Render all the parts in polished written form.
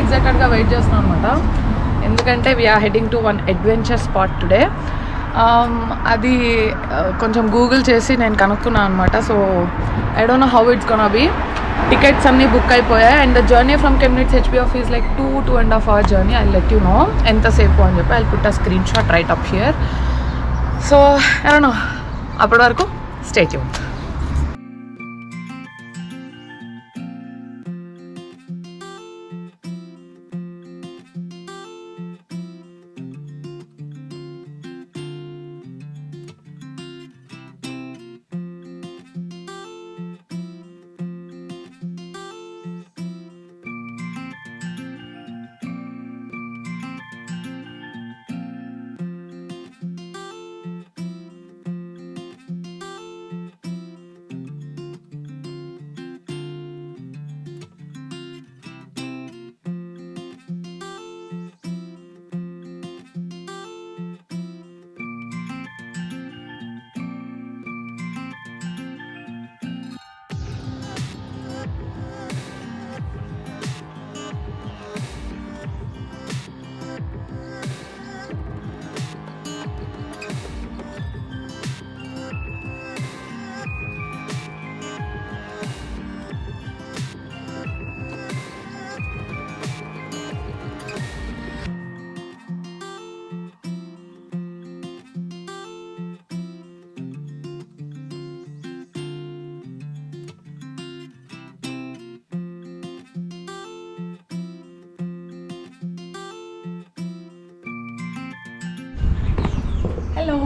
ఎగ్జైటెడ్గా wait చేస్తున్నాం అనమాట. ఎందుకంటే we're heading to one adventure spot today. అది కొంచెం గూగుల్ చేసి నేను కనుక్కున్నాను అనమాట. So I don't know how it's gonna be. Tickets అన్నీ బుక్ అయిపోయాయి. And the journey from Chemnitz HBF is like 2.5 hour journey. I let you know ఎంతసేపు అని చెప్పి. I put a screenshot right up here. So I don't know, అప్పటి వరకు stay tuned. Hello.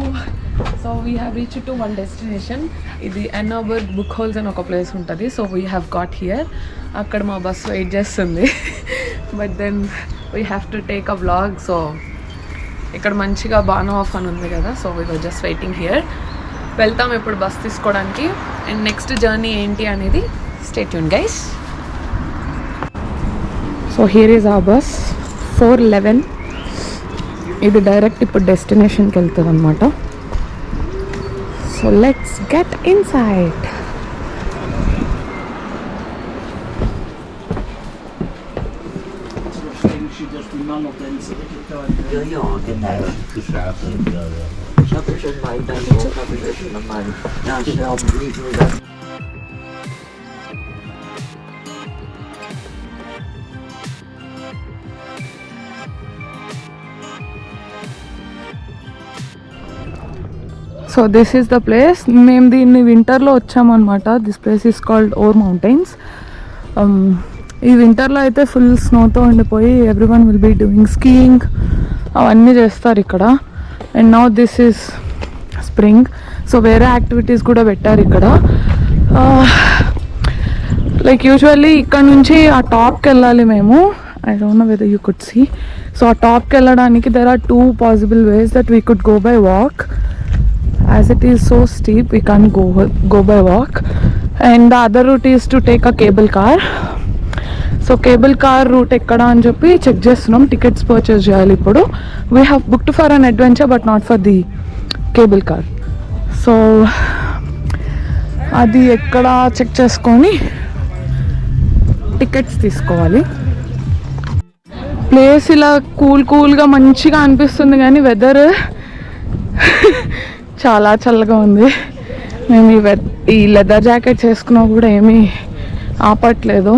So we have reached to one destination. Idi Annaberg book holes అని ఒక place ఉంటుంది. So we have got here. అక్కడ మా bus wait చేస్తుంది. But then we have to take a vlog. So ఇక్కడ మంచిగా బాగా off అని ఉంది కదా. So we were just waiting here. వెళ్తాం ఇప్పుడు బస్ తీసుకోవడానికి. అండ్ నెక్స్ట్ జర్నీ ఏంటి అనేది stay tune guys. So here is our bus 411. ఇది డైరెక్ట్ ఇప్పుడు డెస్టినేషన్కి వెళ్తుంది అనమాట. So let's get inside. So this is the place. మేము దీన్ని వింటర్లో వచ్చామన్నమాట. This place is called Ore Mountains. ఈ వింటర్లో అయితే ఫుల్ స్నోతో ఉండిపోయి everyone will be doing skiing అవన్నీ చేస్తారు ఇక్కడ. And now this is spring. So వేరే యాక్టివిటీస్ కూడా పెట్టారు ఇక్కడ. లైక్ యూజువల్లీ ఇక్కడ నుంచి ఆ టాప్కి వెళ్ళాలి మేము. I don't know whether you could see. So ఆ టాప్కి వెళ్ళడానికి there are 2 possible ways that we could go by walk. As it is so steep, we can't go by walk. And the other route is to take a cable car. So cable car route ekkada ani cheppi check chestunnam. Tickets purchase cheyali ippudu. We have booked for an adventure but not for the cable car. So adi ekkada check cheskoni tickets తీసుకోవాలి. Place ఇలా కూల్గా మంచిగా అనిపిస్తుంది కానీ weather చాలా చల్లగా ఉంది. మేము ఈ లెదర్ జాకెట్స్ వేసుకున్నా కూడా ఏమీ ఆపట్లేదు.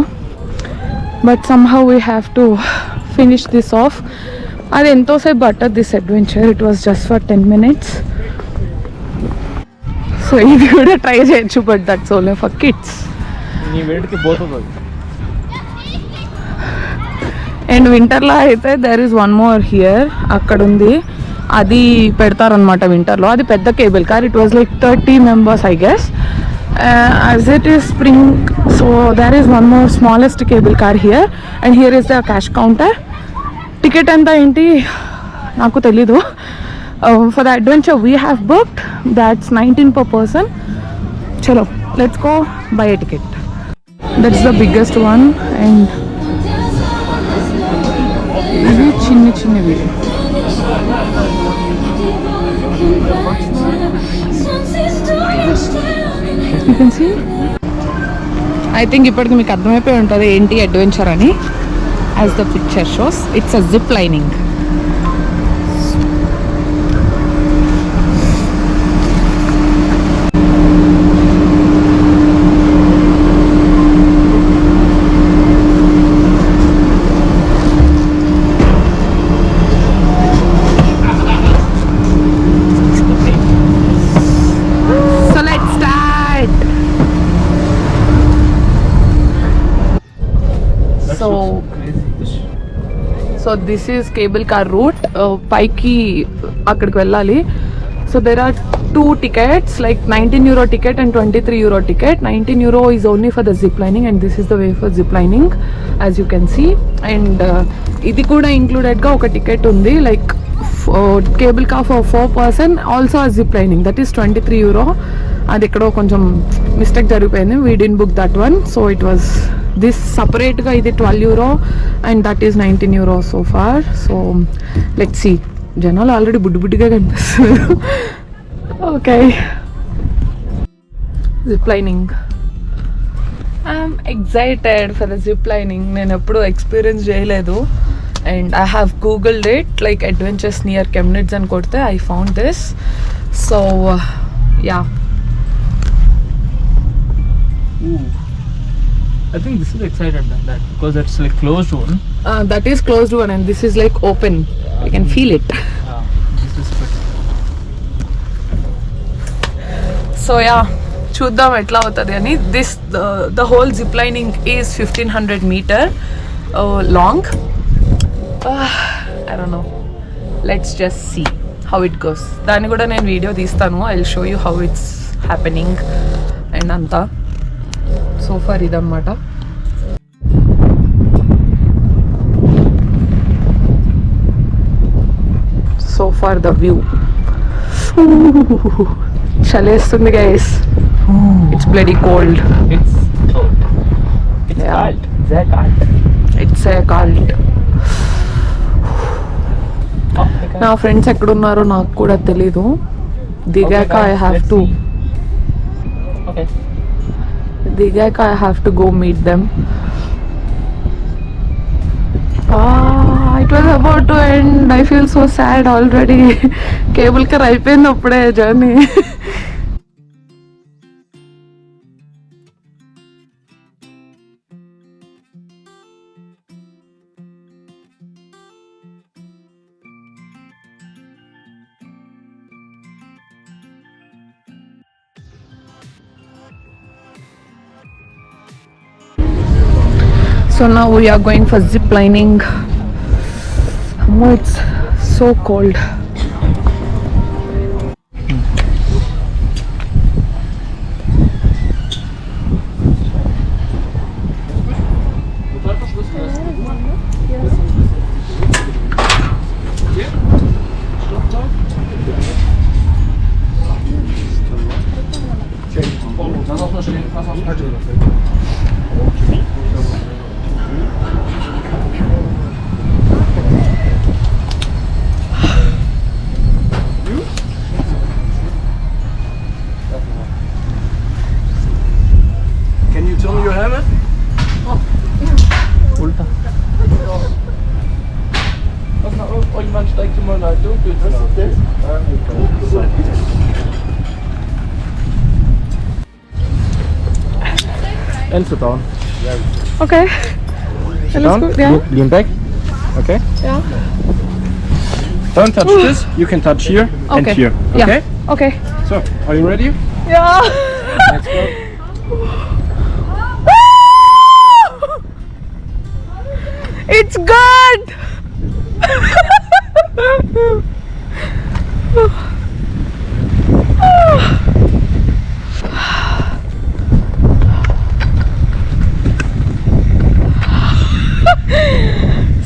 But somehow we have to finish this off. అది ఎంతోసేపు పట్టదు this adventure. It was just for 10 minutes. So ఇది కూడా ట్రై చేయొచ్చు. But that's only for kids. And వింటర్లో అయితే there is one more here. అక్కడ ఉంది, అది పెడతారనమాట వింటర్లో. అది పెద్ద cable car. It was like 30 members I guess. As it is spring, so there is one more smallest cable car here. And here is the cash counter. Ticket ఎంత ఏంటి నాకు తెలీదు. For the adventure we have booked that's 19 per person. చలో let's go by a ticket. That's the biggest one. And ఇవి చిన్నవి. You can see. I think ఇప్పటికి మీకు అర్థమైపోయి ఉంటుంది ఏంటి అడ్వెంచర్ అని. as the picture shows. It's a zip lining. So let's start. So this is cable car route. Paiki akkadiki vellali. So there are two tickets, like 19 euro ticket and 23 euro ticket. 19 euro is only for the zip lining, and this is the way for zip lining, as you can see. And idi kuda included ga oka ticket undi, like cable car for 4 person, also a zip lining, that is 23 euro. అది ఎక్కడో కొంచెం mistake జరిగిపోయింది. We didn't book that one, so it was this సపరేట్గా ఇది 12 euro and that is 19 euro so far. So let's see. జనాలు already బుడ్డిగా కనిపిస్తున్నారు. Okay, zip lining. I'm excited for the zip lining. నేను ఎప్పుడు ఎక్స్పీరియన్స్ చేయలేదు. And I have googled it, like adventures near Chemnitz and kodte I found this. So yeah. Ooh. I think this is excited than that, because that's like closed one. That is closed one and this is like open. You can feel it. This is pretty. So yeah, చూద్దాం ఎట్లా అవుతుంది అని. This the whole zip lining is 1500 meter long. I don't know. Let's just see how it goes. దాన్ని కూడా నేను video తీస్తాను. I will show you how it's happening and అంతా. So far ఇదన్నమాట. So far the view. చలేస్తుంది guys. It's bloody cold. It's cold. It's cold. Sehr kalt. It's cold. నా friends ఎక్కడున్నారో నాకు కూడా తెలీదు. దిగాక I have to go meet them. It was about to end. I feel so sad already. Cable car అయిపోయింది అప్పుడే journey. So now we are going for zip lining. Oh, it's so cold. And sit down. Okay. Sit down. Good, yeah. Lean back. Okay. Yeah. Don't touch this. You can touch here and Okay. here. Okay. Yeah. Okay. So, are you ready? Yeah. Let's go. It's good.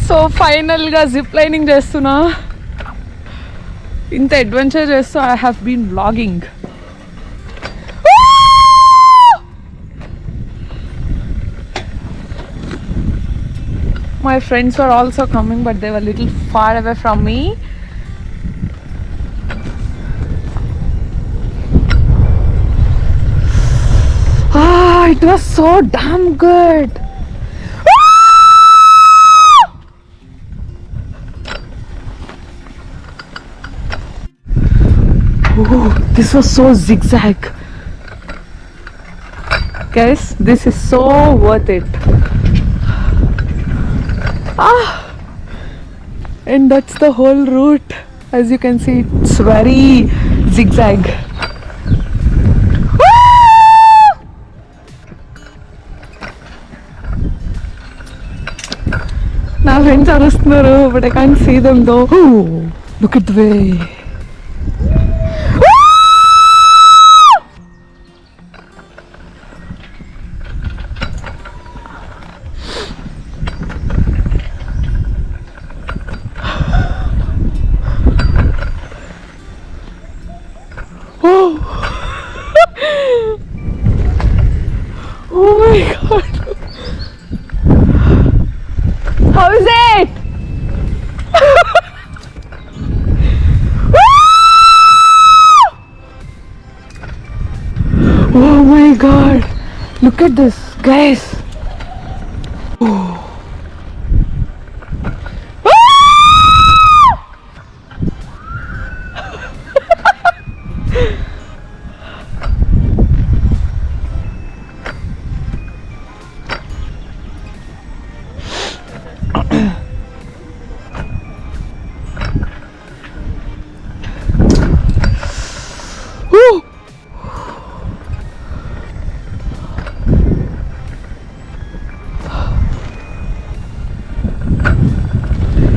So ఫైనల్గా zip lining చేస్తున్నా. ఇంత adventure చేస్తూ I have been vlogging. My friends were also coming, but they were a little far away from me. It was so damn good. Oh, this was so zigzag. Guys, this is so worth it. And that's the whole route. As you can see, it's very zigzag. My friends are listening, but I can't see them though. Ooh, look at the way. Oh my god. How is it? Oh my god. Look at this, guys.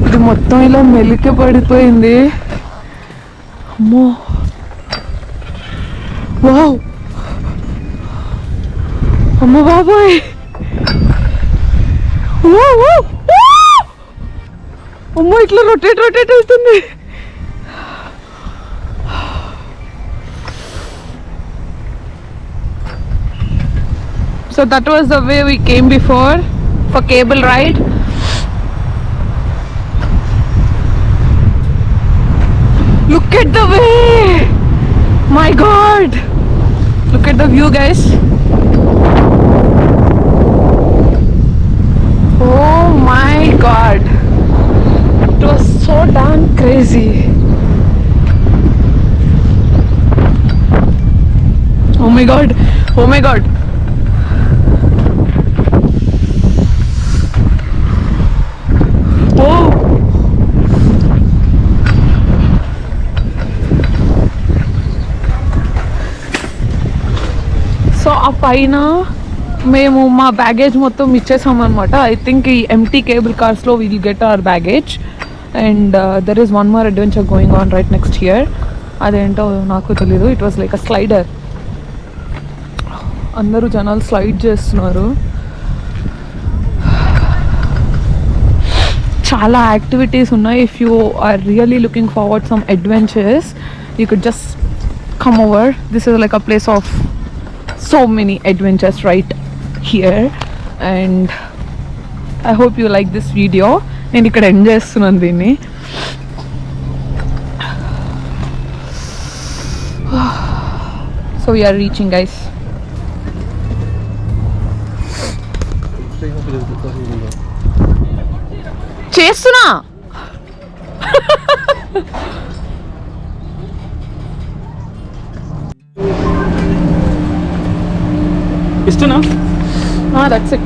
ఇది మొత్తం ఇలా మెలిక పడిపోయింది. అమ్మో, wow, అమ్మ బాబాయ్, అమ్మో ఇట్లా rotate వెళ్తుంది. So that was the way we came before for cable ride. Look at the way! My god! Look at the view, guys. Oh my god! It was so damn crazy. Oh my god! Oh my god! Oh! So ఆ పైన మేము మా baggage మొత్తం ఇచ్చేసామన్నమాట. I think ఈ empty cable కార్స్లో will get our baggage. And there is one more adventure going on right next here. అదేంటో నాకు తెలీదు. It was like a slider. అందరూ జనాలు స్లైడ్ చేస్తున్నారు. చాలా యాక్టివిటీస్ ఉన్నాయి. If you are really looking forward some adventures, you could just come over. This is like a place of so many adventures right here, and I hope you like this video. నేను ఇక్కడ enjoy చేస్తున్నాను దీన్ని. So we are reaching, guys. చేస్తున్నా. ఇష్టనా? That's it.